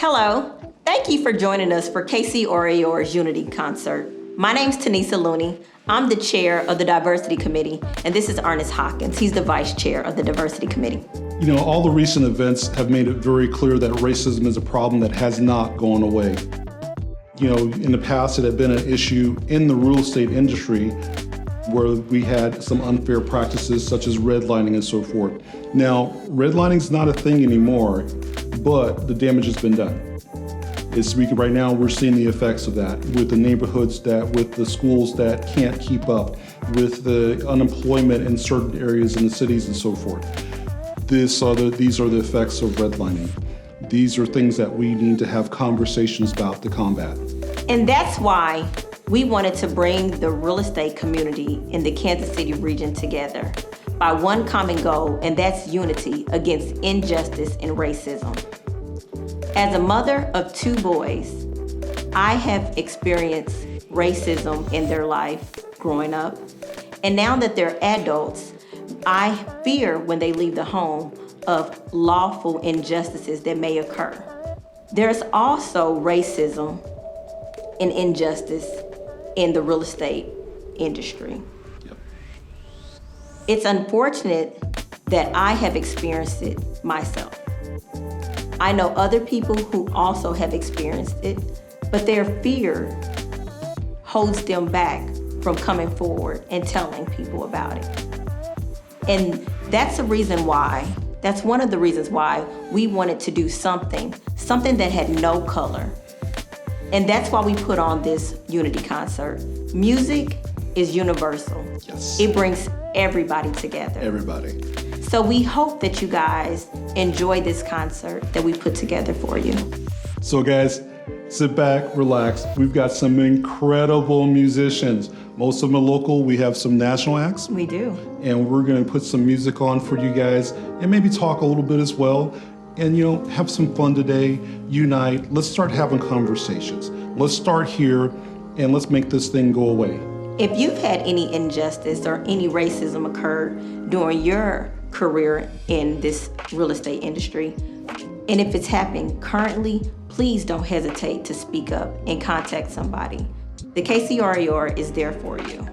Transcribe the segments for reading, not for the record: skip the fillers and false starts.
Hello, Thank you for joining us for Casey Orior's Unity Concert. My name's Tanisa Looney. I'm the chair of the Diversity Committee, and this is Ernest Hawkins. He's the vice chair of the Diversity Committee. You know, all the recent events have made it very clear that racism is a problem that has not gone away. You know, in the past, it had been an issue in the real estate industry where we had some unfair practices such as redlining and so forth. Now, redlining is not a thing anymore, but the damage has been done. Right now, we're seeing the effects of that with the neighborhoods with the schools that can't keep up, with the unemployment in certain areas in the cities and so forth. These are the effects of redlining. These are things that we need to have conversations about to combat. And that's why we wanted to bring the real estate community in the Kansas City region together by one common goal, and that's unity against injustice and racism. As a mother of 2 boys, I have experienced racism in their life growing up. And now that they're adults, I fear when they leave the home of lawful injustices that may occur. There's also racism and injustice in the real estate industry. Yep. It's unfortunate that I have experienced it myself. I know other people who also have experienced it, but their fear holds them back from coming forward and telling people about it. And that's one of the reasons why we wanted to do something that had no color. And that's why we put on this Unity Concert. Music is universal. Yes. It brings everybody together. Everybody. So we hope that you guys enjoy this concert that we put together for you. So guys, sit back, relax. We've got some incredible musicians. Most of them are local. We have some national acts. We do. And we're gonna put some music on for you guys and maybe talk a little bit as well. And you know, have some fun today, unite. Let's start having conversations. Let's start here and let's make this thing go away. If you've had any injustice or any racism occurred during your career in this real estate industry, and if it's happening currently, please don't hesitate to speak up and contact somebody. The Casey Orior is there for you.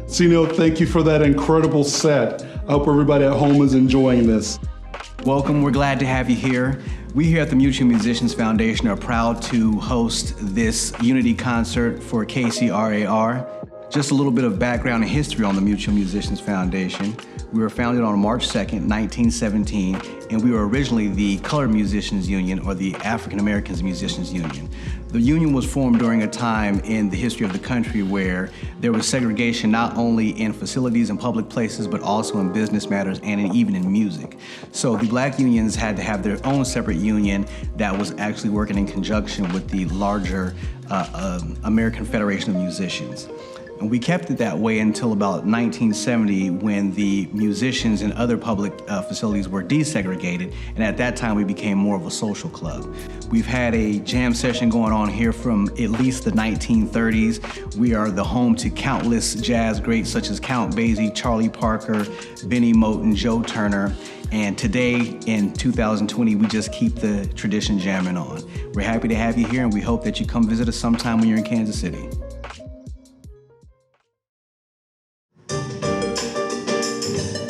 Sino, thank you for that incredible set. I hope everybody at home is enjoying this. Welcome, we're glad to have you here. We here at the Mutual Musicians Foundation are proud to host this Unity concert for KCRAR. Just a little bit of background and history on the Mutual Musicians Foundation. We were founded on March 2nd, 1917, and we were originally the Colored Musicians Union, or the African Americans Musicians Union. The union was formed during a time in the history of the country where there was segregation not only in facilities and public places, but also in business matters and even in music. So the black unions had to have their own separate union that was actually working in conjunction with the larger American Federation of Musicians. And we kept it that way until about 1970 when the musicians in other public facilities were desegregated, and at that time we became more of a social club. We've had a jam session going on here from at least the 1930s. We are the home to countless jazz greats such as Count Basie, Charlie Parker, Benny Moten, Joe Turner. And today, in 2020, we just keep the tradition jamming on. We're happy to have you here, and we hope that you come visit us sometime when you're in Kansas City.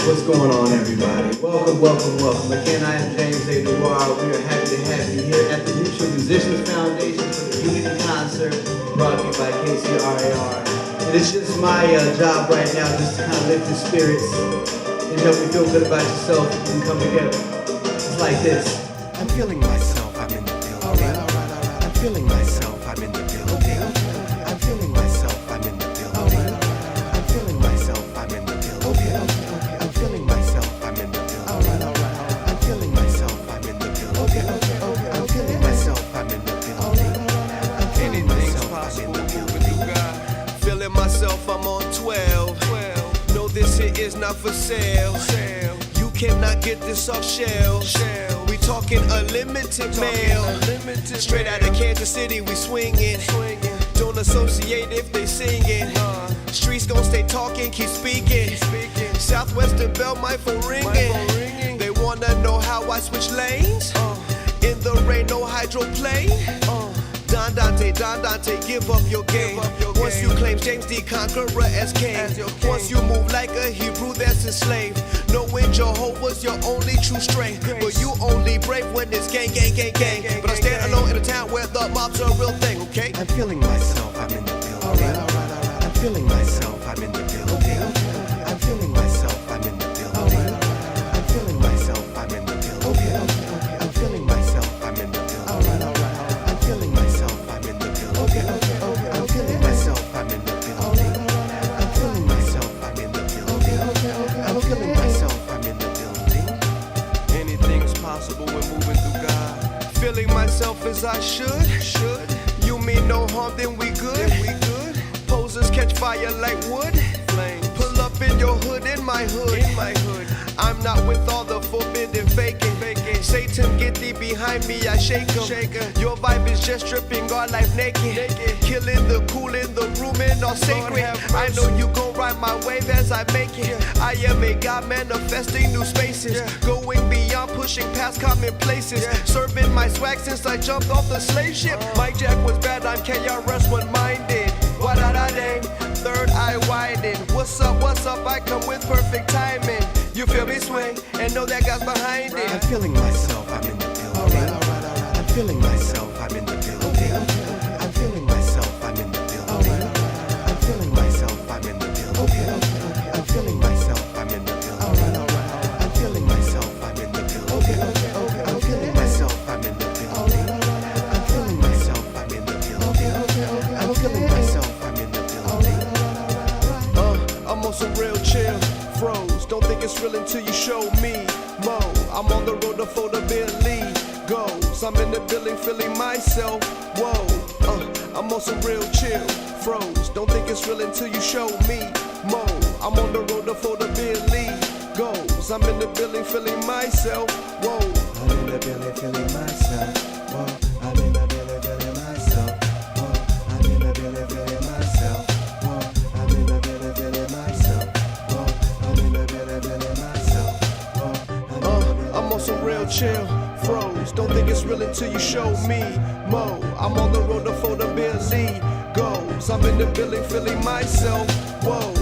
What's going on, everybody? Welcome, welcome, welcome. Again, I am James A. Noir. We are happy to have you here at the Mutual Musicians Foundation for the Unity Concert brought to you by KCRAR. It is just my job right now just to kind of lift your spirits and help you feel good about yourself and come together. It's like this. I'm feeling myself, I'm in the building. I'm feeling myself, I'm in the building. I'm feeling myself, I'm in the building. I'm feeling myself, I'm in the building. I'm feeling myself, I'm in the building. I'm feeling myself, I'm in the building. I'm feeling myself, I'm in the building. I'm feeling myself, I'm in the building. Feeling myself, I'm on 12. No, this here is not for sale. You cannot get this off shelves. We talking unlimited mail. Straight out of Kansas City, we swinging. Don't associate if they singing. Streets gon' stay talking, keep speaking. Southwestern bell, my phone ringing. They wanna know how I switch lanes. In the rain, no hydroplane. Don Dante, give up your game. Once you claim James D. Conqueror as king. Once you move like a Hebrew that's enslaved. Knowing Jehovah's your only true strength. But you only brave when it's gang. But I stand alone in a town where the mob's a real thing, okay? I'm feeling myself, I'm in the building. I'm feeling myself, I'm in the building. I'm feeling myself, I'm in the building. I'm feeling myself, I'm in the building. I'm feeling myself, I'm in the building. I'm feeling myself, I'm in the building. I'm feeling myself, I'm in the building. I'm feeling myself, I'm in the building. I'm feeling myself, I'm in the building. Anything's possible when moving through God. Feeling myself as I should. You mean no harm, then we good. Posers catch fire like wood. Pull up in your hood, in my hood. I'm not with all the forbidden faking. Satan, get thee behind me, I shake him. Your vibe is just stripping our life naked. Killing the cool in the room and all sacred. I know you gon' ride my wave as I make it. I am a God manifesting new spaces. Going beyond, pushing past common places. Serving my swag since I jumped off the slave ship. Mike Jack was bad, I'm KRS one-minded. What-da-da-dang, third eye widen. What's up, I come with perfect timing. You feel me swing, and know that God's behind I'm it. feeling myself, I'm in the building. I'm feeling myself, I'm in the building. I'm feeling myself, I'm in the building. I'm feeling myself, I'm in the building. I'm feeling myself, I'm in the building. I'm feeling myself, I'm in the building. I'm feeling myself, I'm in the building. I'm feeling myself, I'm in the building. I'm feeling myself, I'm in the building. I'm on some real chill, froze. Don't think it's real until you show me more. I'm on the road to affordability goals. I'm in the building feeling myself. Whoa, I'm on some real chill, froze. Don't think it's real until you show me more. I'm on the road to affordability goals. I'm in the building feeling myself. Whoa, I'm in the building feeling myself. Whoa, I'm in the building feeling myself. Whoa, I'm in the building feeling myself. Whoa, I'm in the building feeling myself. Whoa, I'm in the building feeling myself. Whoa, I'm on some real chill, froze. Don't think it's real until you show me more. I'm on the road to affordability goals. I'm in the building feeling myself. Whoa,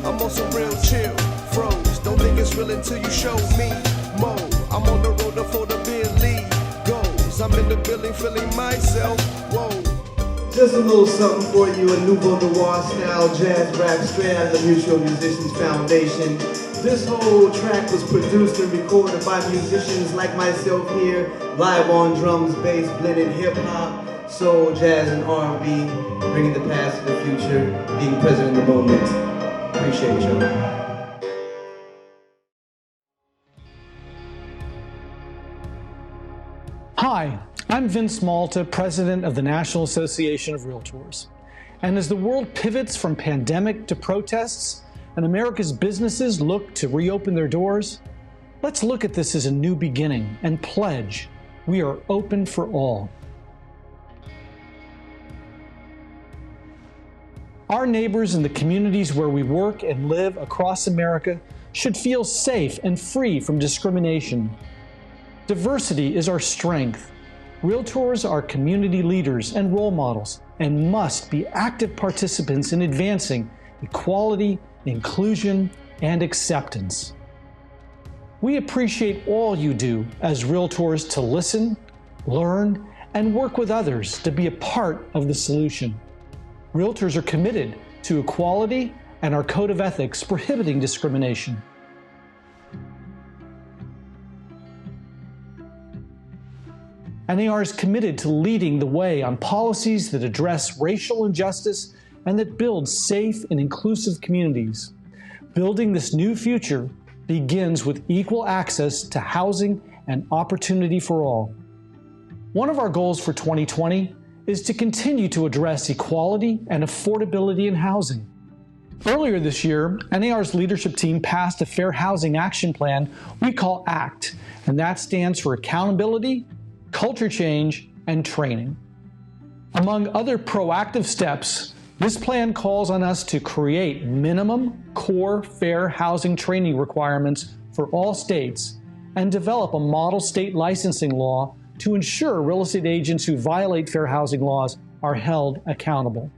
I'm on some real chill, froze. Don't think it's real until you show me more. I'm on the road to for the Billy goes. I'm in the building feeling myself, whoa. Just a little something for you, a nouveau noir style jazz rap straight out of the Mutual Musicians Foundation. This whole track was produced and recorded by musicians like myself here, live on drums, bass, blended hip hop, soul, jazz, and R&B, bringing the past to the future, being present in the moment. Appreciate y'all. Hi, I'm Vince Malta, President of the National Association of Realtors. And as the world pivots from pandemic to protests, and America's businesses look to reopen their doors, let's look at this as a new beginning and pledge we are open for all. Our neighbors in the communities where we work and live across America should feel safe and free from discrimination. Diversity is our strength. Realtors are community leaders and role models and must be active participants in advancing equality, inclusion, and acceptance. We appreciate all you do as Realtors to listen, learn, and work with others to be a part of the solution. Realtors are committed to equality and our code of ethics prohibiting discrimination. NAR is committed to leading the way on policies that address racial injustice and that build safe and inclusive communities. Building this new future begins with equal access to housing and opportunity for all. One of our goals for 2020 is to continue to address equality and affordability in housing. Earlier this year, NAR's leadership team passed a Fair Housing Action Plan we call ACT, and that stands for Accountability, Culture Change, and Training. Among other proactive steps, this plan calls on us to create minimum core fair housing training requirements for all states and develop a model state licensing law to ensure real estate agents who violate fair housing laws are held accountable.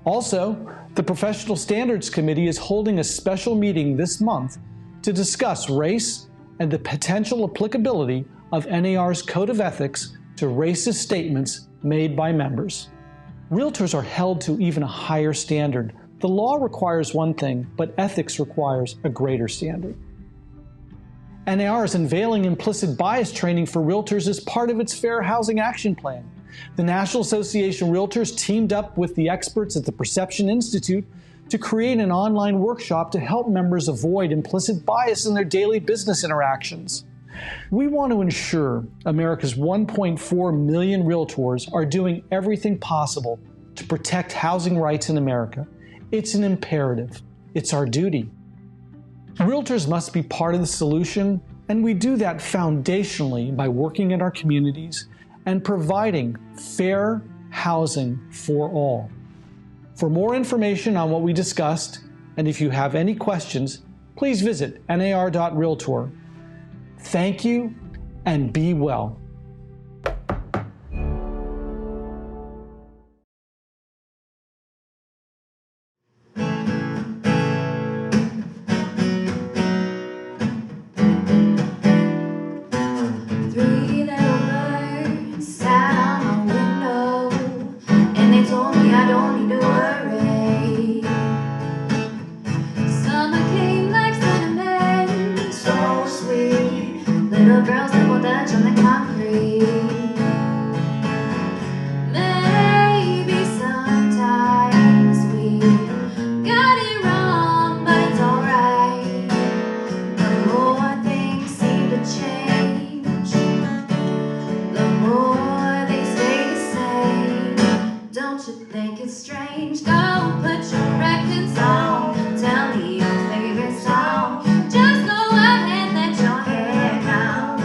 Also, the Professional Standards Committee is holding a special meeting this month to discuss race and the potential applicability of NAR's Code of Ethics to racist statements made by members. Realtors are held to even a higher standard. The law requires one thing, but ethics requires a greater standard. NAR is unveiling implicit bias training for realtors as part of its Fair Housing Action Plan. The National Association of Realtors teamed up with the experts at the Perception Institute to create an online workshop to help members avoid implicit bias in their daily business interactions. We want to ensure America's 1.4 million realtors are doing everything possible to protect housing rights in America. It's an imperative. It's our duty. Realtors must be part of the solution, and we do that foundationally by working in our communities and providing fair housing for all. For more information on what we discussed, and if you have any questions, please visit nar.realtor. Thank you, and be well. Little girls that will dance on the concrete. Maybe sometimes we got it wrong, but it's alright. The more things seem to change, the more they stay the same. Don't you think it's strange? Go put your records on. Tell me your favorite song. Just go ahead, let your hair down.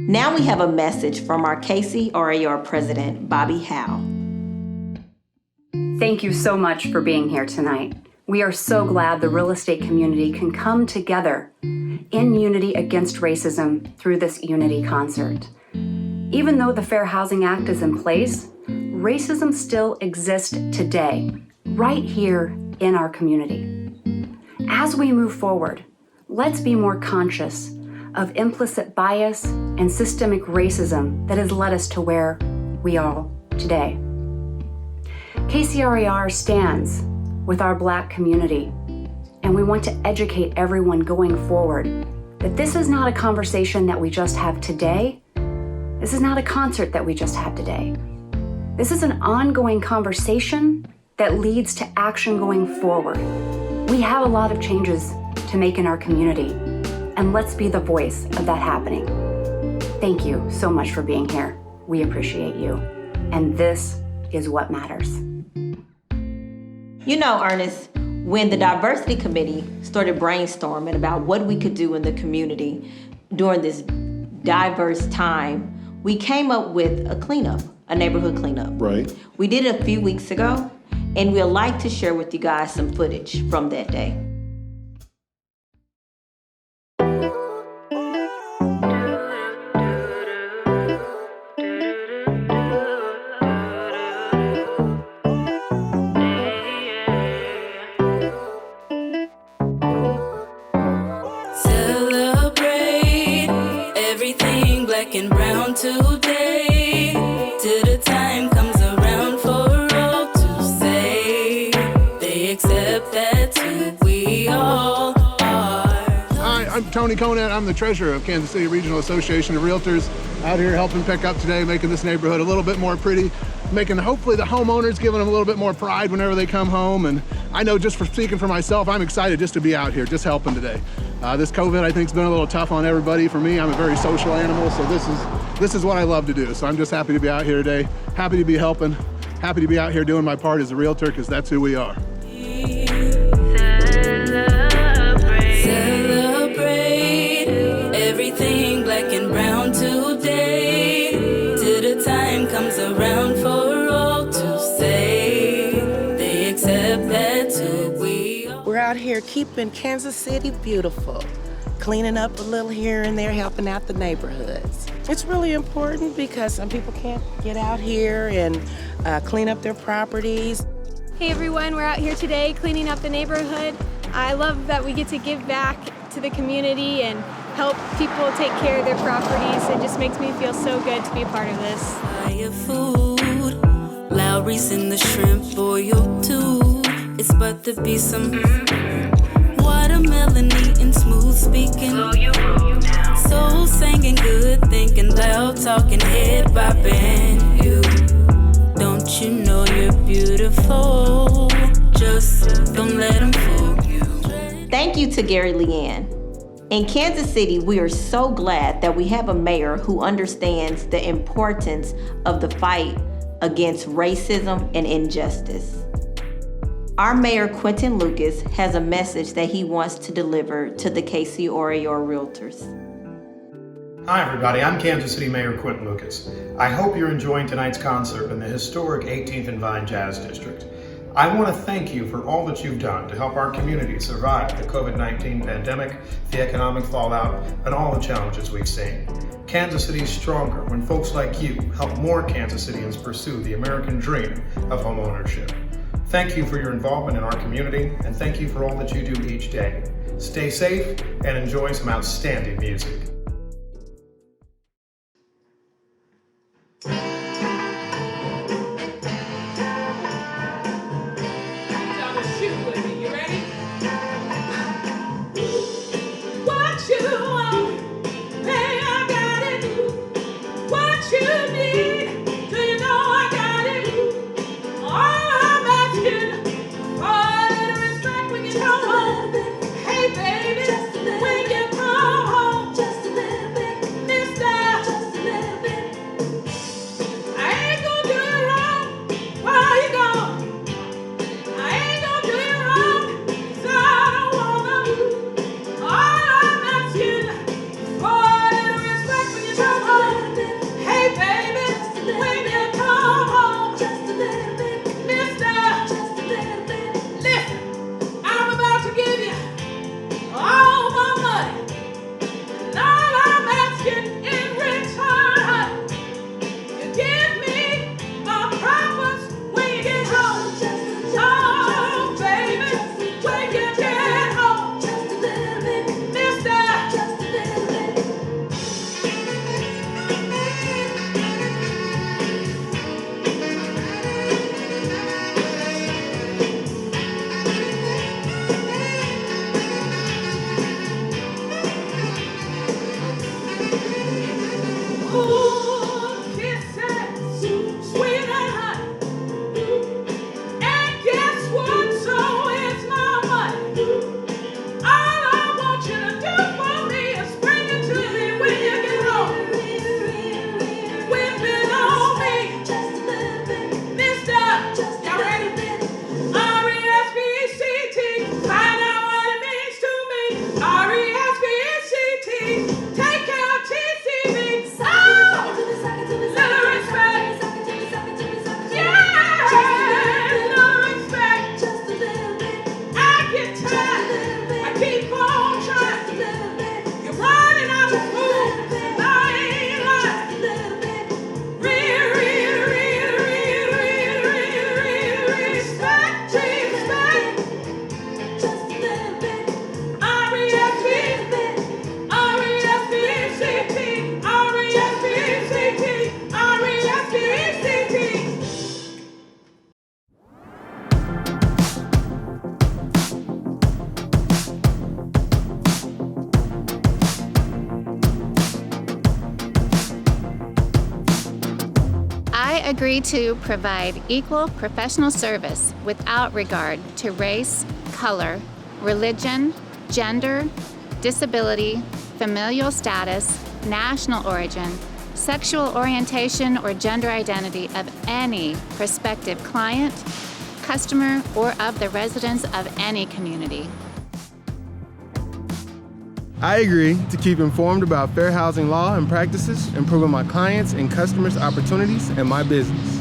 Now we have a message from our KCRAR president, Bobby Howe. Thank you so much for being here tonight. We are so glad the real estate community can come together in unity against racism through this unity concert. Even though the Fair Housing Act is in place, racism still exists today, right here in our community. As we move forward, let's be more conscious of implicit bias and systemic racism that has led us to where we are today. KCRAR stands with our Black community, and we want to educate everyone going forward that this is not a conversation that we just have today. This is not a concert that we just had today. This is an ongoing conversation that leads to action going forward. We have a lot of changes to make in our community, and let's be the voice of that happening. Thank you so much for being here. We appreciate you, and this is what matters. You know, Ernest, when the Diversity Committee started brainstorming about what we could do in the community during this diverse time, we came up with a cleanup, a neighborhood cleanup. Right. We did it a few weeks ago, and we'd like to share with you guys some footage from that day. Celebrate everything black and brown today. Till the time comes around for all to say they accept that's who we all are. Hi, I'm Tony Conant. I'm the treasurer of Kansas City Regional Association of Realtors. Out here helping pick up today, making this neighborhood a little bit more pretty, making hopefully the homeowners, giving them a little bit more pride whenever they come home. And I know just for speaking for myself, I'm excited just to be out here, just helping today. This COVID, I think, has been a little tough on everybody. For me, I'm a very social animal, so this is what I love to do. So I'm just happy to be out here today, happy to be helping, happy to be out here doing my part as a realtor, because that's who we are. Celebrate everything black and brown today. Till the time comes around for all to say they accept that's who we are. We're out here keeping Kansas City beautiful, cleaning up a little here and there, helping out the neighborhoods. It's really important because some people can't get out here and clean up their properties. Hey everyone, we're out here today cleaning up the neighborhood. I love that we get to give back to the community and help people take care of their properties. It just makes me feel so good to be a part of this. Fire food, Lowry's in the shrimp boil too. It's but to be some watermelon eating, smooth speaking. Soul singing, good thinking, loud talking, head bopping. You, don't you know you're beautiful? Just don't let them fool you. Thank you to Gary Leanne. In Kansas City, we are so glad that we have a mayor who understands the importance of the fight against racism and injustice. Our mayor, Quentin Lucas, has a message that he wants to deliver to the KCRAR Realtors. Hi everybody, I'm Kansas City Mayor Quentin Lucas. I hope you're enjoying tonight's concert in the historic 18th and Vine Jazz District. I want to thank you for all that you've done to help our community survive the COVID-19 pandemic, the economic fallout, and all the challenges we've seen. Kansas City is stronger when folks like you help more Kansas Cityans pursue the American dream of homeownership. Thank you for your involvement in our community, and thank you for all that you do each day. Stay safe and enjoy some outstanding music. Hey baby, when you come home, just agree to provide equal professional service without regard to race, color, religion, gender, disability, familial status, national origin, sexual orientation, or gender identity of any prospective client, customer, or of the residents of any community. I agree to keep informed about fair housing law and practices, improving my clients' and customers' opportunities and my business.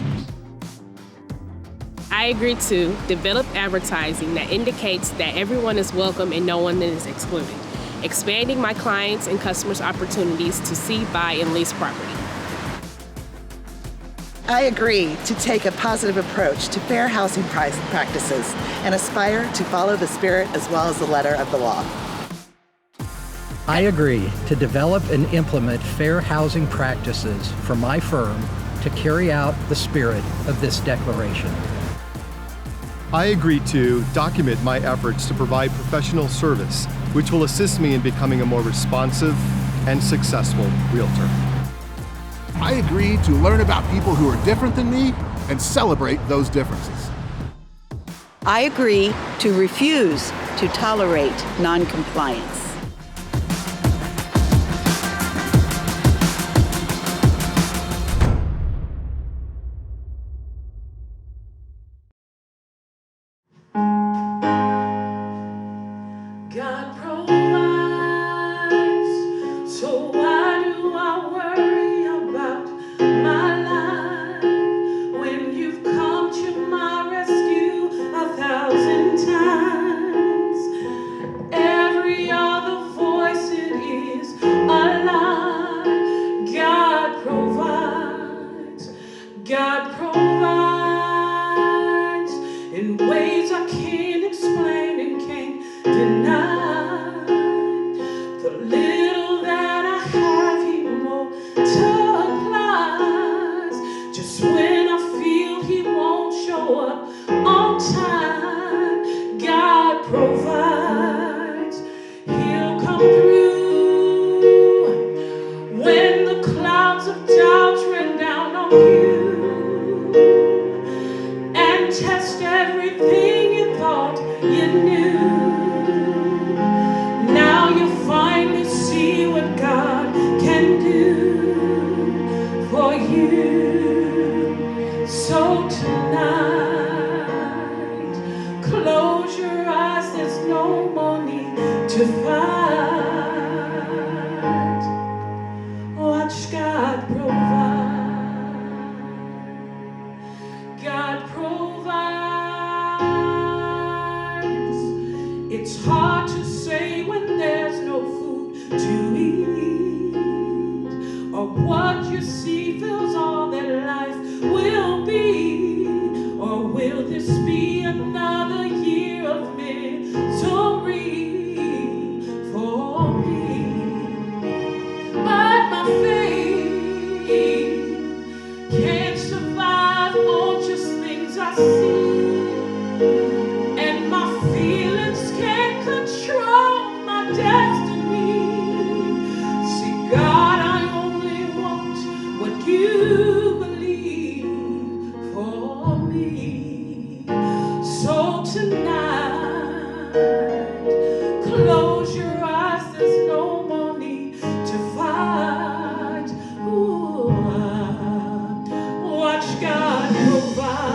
I agree to develop advertising that indicates that everyone is welcome and no one is excluded, expanding my clients' and customers' opportunities to see, buy, and lease property. I agree to take a positive approach to fair housing practices and aspire to follow the spirit as well as the letter of the law. I agree to develop and implement fair housing practices for my firm to carry out the spirit of this declaration. I agree to document my efforts to provide professional service, which will assist me in becoming a more responsive and successful realtor. I agree to learn about people who are different than me and celebrate those differences. I agree to refuse to tolerate noncompliance. God provides, so why do I worry about my life when you've come to my rescue 1,000 times? Every other voice, it is a lie. God provides, God provides in ways I can't explain and can't deny. The little that I have, He multiplies. Just when I feel He won't show up on time, God provides. He'll come through when the clouds of doubt rain down on you and test everything you thought you knew. Now you finally see what God can do for you. So tonight, close your eyes, there's no more need to fight. Watch God provide. God provides. It's hard to say when there's no food to eat, or what you see fills all that life will be, or will this be another year of misery for me? But my faith can't survive on just things I see, and my feelings can't control my destiny. See, God, I only want what you believe for me. So tonight, close your eyes, there's no more need to fight. Ooh, watch God provide.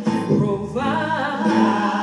He will provide.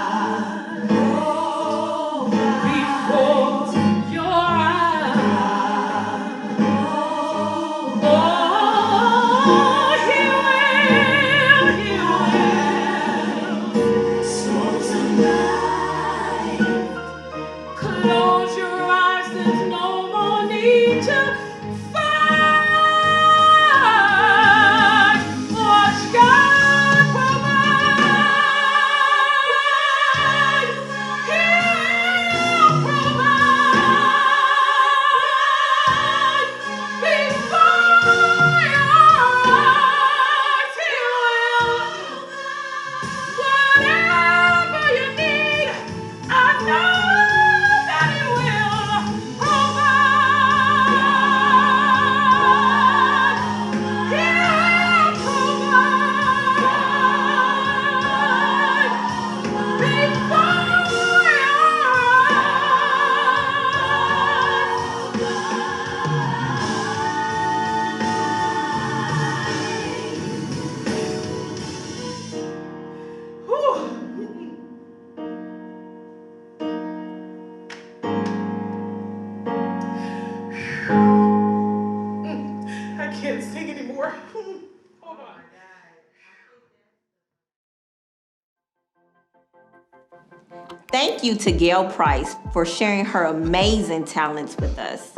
Thank you to Gail Price for sharing her amazing talents with us.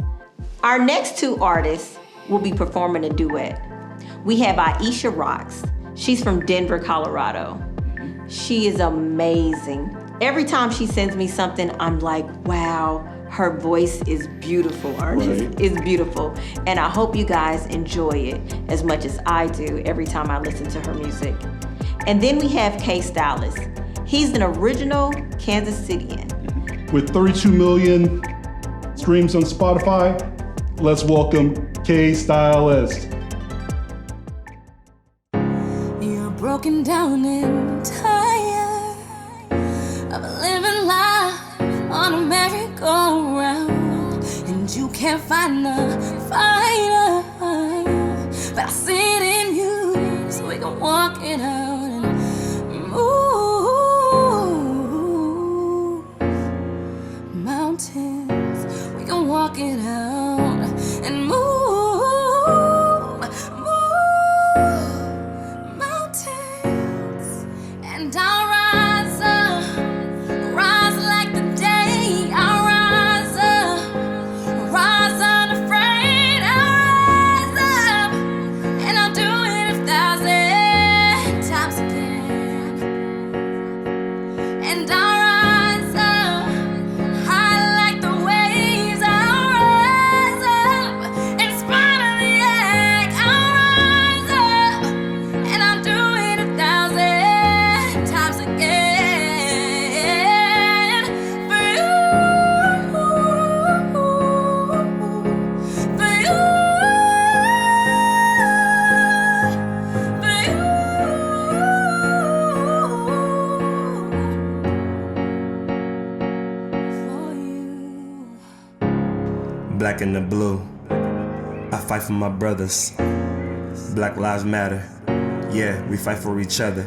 Our next two artists will be performing a duet. We have Aisha Rocks. She's from Denver, Colorado. She is amazing. Every time she sends me something, I'm like, wow, her voice is beautiful, Ernest. Right. It's beautiful. And I hope you guys enjoy it as much as I do every time I listen to her music. And then we have K Stylist. He's an original Kansas Cityan. With 32 million streams on Spotify, let's welcome K Stylist. You're broken down and tired of living life on a merry-go-round, and you can't find the fire, but I see it in you, so we can walk it out and move mountains. We can walk it out and move mountains, and I'll rise up, rise like the day. I'll rise up, rise unafraid. I'll rise up, and I'll do it 1,000 times again. And I'll rise up, high like the waves. I'll rise up, in spite of the ache. I'll rise up, and I'll do it 1,000 times again. For you, for you, Black and the blue, I fight for my brothers. Black lives matter, yeah, we fight for each other.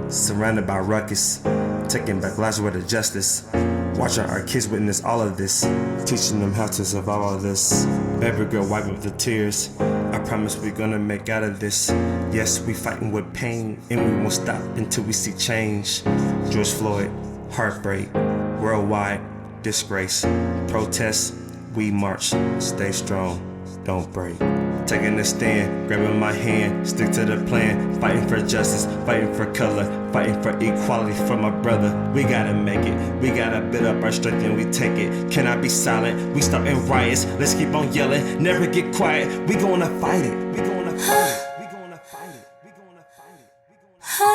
Surrounded by ruckus, taking back lives with a justice. Watching our kids witness all of this, teaching them how to survive all this. Baby girl, wipe up the tears. I promise we're gonna make out of this. Yes, we fighting with pain, and we won't stop until we see change. George Floyd, heartbreak, worldwide disgrace. Protests, we march, stay strong, don't break. Taking a stand, grabbing my hand, stick to the plan. Fighting for justice, fighting for color, fighting for equality for my brother. We gotta make it, we gotta build up our strength and we take it. Can I be silent? We starting riots, let's keep on yelling, never get quiet. We gonna fight it, we gonna fight it, we gonna fight it, we gonna fight it, we gonna fight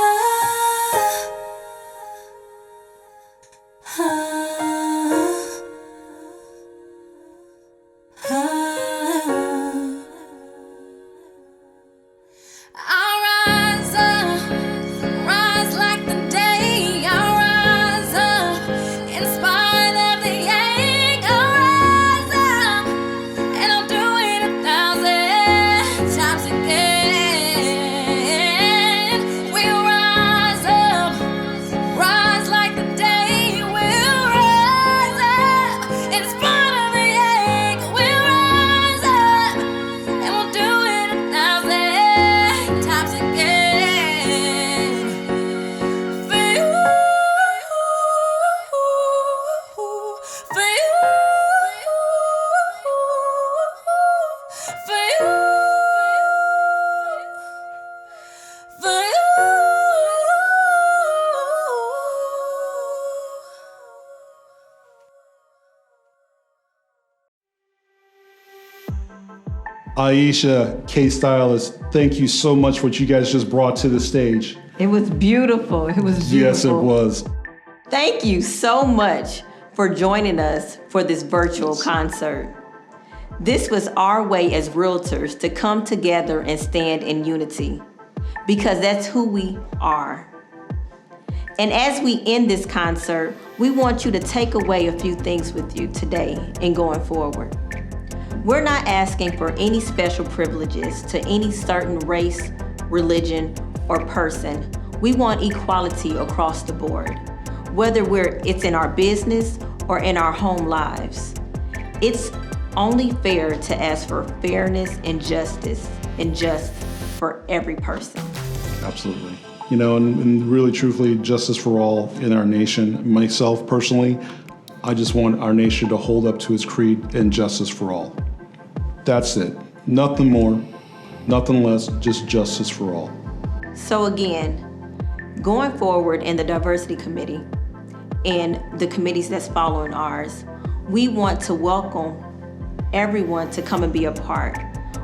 I'll rise up, rise like the day. I'll rise up, in spite of the ache. I'll rise up, and I'll do it 1,000 times again. We'll rise up, rise like the day. We'll rise up, in spite of the ache. We'll rise up, and we'll do it 1,000 times again. For you, for you, for you, for you. Aisha, K Stylist, thank you so much for what you guys just brought to the stage. It was beautiful. It was beautiful. Yes, it was. Thank you so much for joining us for this virtual concert. This was our way as realtors to come together and stand in unity, because that's who we are. And as we end this concert, we want you to take away a few things with you today and going forward. We're not asking for any special privileges to any certain race, religion, or person. We want equality across the board, whether it's in our business or in our home lives. It's only fair to ask for fairness and justice, and just for every person. Absolutely. you know, and really truthfully, justice for all in our nation. Myself personally, I just want our nation to hold up to its creed and justice for all. That's it. Nothing more, nothing less, just justice for all. So again, going forward in the Diversity Committee and the committees that's following ours, we want to welcome everyone to come and be a part.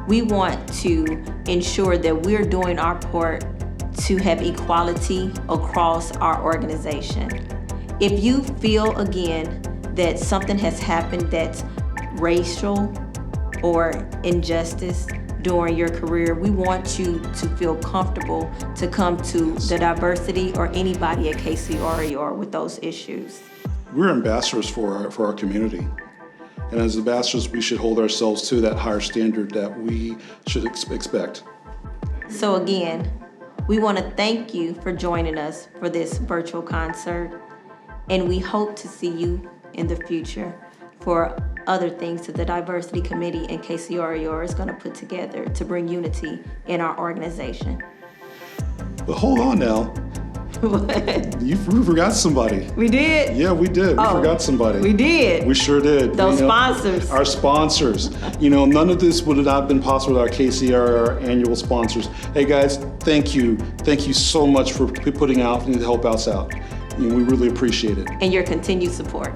We want to ensure that we're doing our part to have equality across our organization. If you feel again that something has happened that's racial or injustice during your career, we want you to feel comfortable to come to the diversity or anybody at KCRAR with those issues. We're ambassadors for our community. And as ambassadors, we should hold ourselves to that higher standard that we should expect. So again, we want to thank you for joining us for this virtual concert, and we hope to see you in the future for other things that the Diversity Committee and KCRAR is going to put together to bring unity in our organization. But hold on now. We forgot somebody. We did? Yeah, we did. We forgot somebody. We did. We sure did. Those sponsors. Our sponsors. You know, none of this would have not been possible with our KCRAR annual sponsors. Hey guys, thank you. Thank you so much for putting out and to help us out. You know, we really appreciate it. And your continued support.